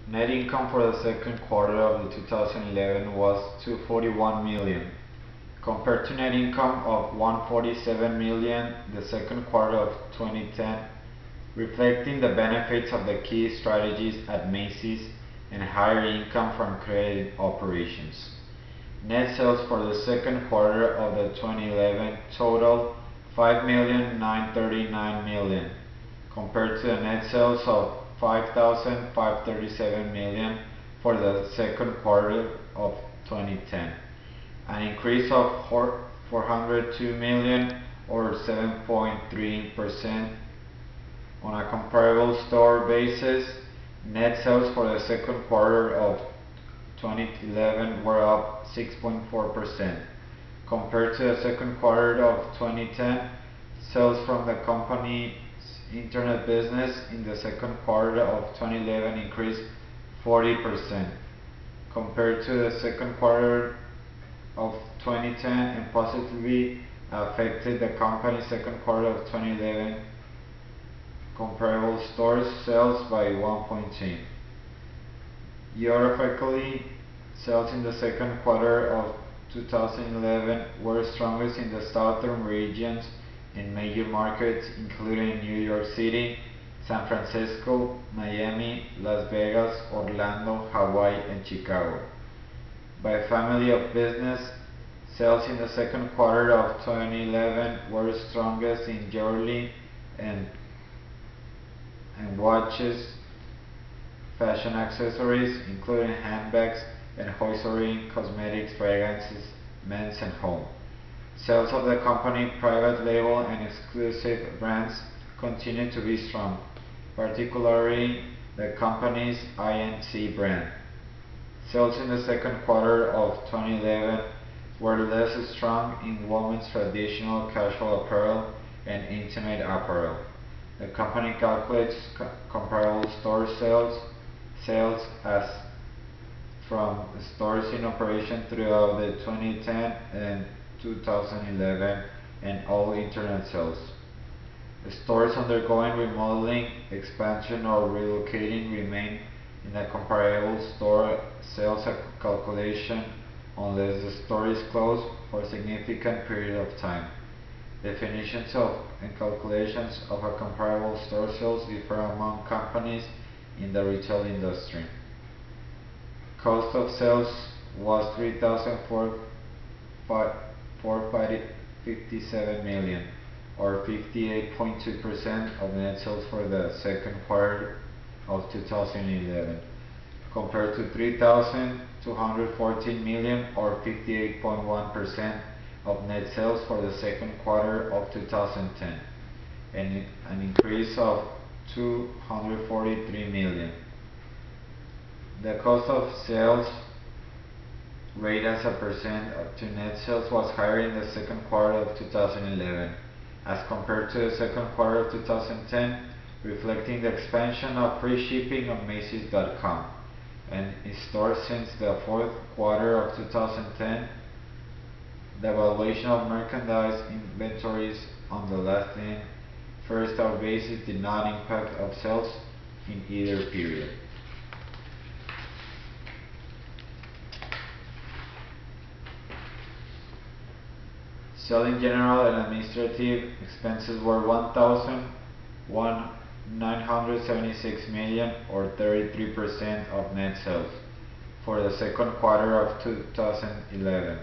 Net income for the second quarter of the 2011 was 241 million, compared to net income of 147 million the second quarter of 2010, reflecting the benefits of the key strategies at Macy's and higher income from credit operations. Net sales for the second quarter of the 2011 totaled 5,939 million, compared to the net sales of 5,537 million for the second quarter of 2010, an increase of 402 million or 7.3%. On a comparable store basis, net sales for the second quarter of 2011 were up 6.4%. Compared to the second quarter of 2010, sales from the company's internet business in the second quarter of 2011 increased 40% compared to the second quarter of 2010 and positively affected the company's second quarter of 2011 comparable stores sales by 1.2. Geographically, sales in the second quarter of 2011 were strongest in the southern regions in major markets including New York City, San Francisco, Miami, Las Vegas, Orlando, Hawaii, and Chicago. By family of business, sales in the second quarter of 2011 were strongest in jewelry and watches, fashion accessories including handbags and hosiery, cosmetics, fragrances, men's and home. Sales of the company private label and exclusive brands continue to be strong, particularly the company's INC brand. Sales in the second quarter of 2011 were less strong in women's traditional casual apparel and intimate apparel. The company calculates comparable store sales as from stores in operation throughout the 2010 and 2011 and all internet sales. Stores undergoing remodeling, expansion or relocating remain in the comparable store sales calculation unless the store is closed for a significant period of time. Definitions of and calculations of a comparable store sales differ among companies in the retail industry. Cost of sales was 3,457 million, or 58.2% of net sales for the second quarter of 2011, compared to 3,214 million, or 58.1% of net sales for the second quarter of 2010, and an increase of 243 million. The cost of sales rate as a percent to net sales was higher in the second quarter of 2011 as compared to the second quarter of 2010, reflecting the expansion of free shipping on Macy's.com and in stores since the fourth quarter of 2010. The valuation of merchandise inventories on the last in, first out basis did not impact of sales in either period. Selling, general and administrative expenses were 1,976 million, or 33% of net sales for the second quarter of 2011,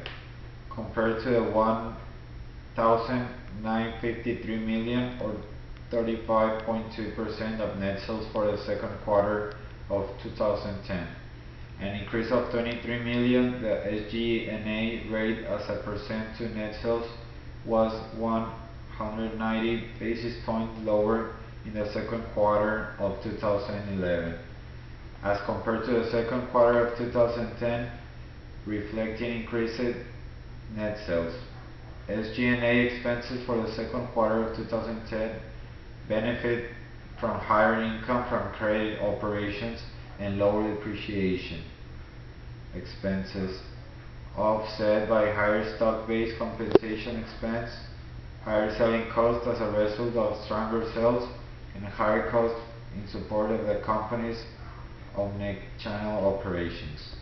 compared to the 1,953 million, or 35.2% of net sales for the second quarter of 2010, an increase of 23 million. The SG&A rate as a percent to net sales was 190 basis points lower in the second quarter of 2011 as compared to the second quarter of 2010, reflecting increased net sales. SG&A expenses for the second quarter of 2010 benefit from higher income from credit operations and lower depreciation expenses, offset by higher stock-based compensation expense, higher selling costs as a result of stronger sales, and higher costs in support of the company's omnichannel operations.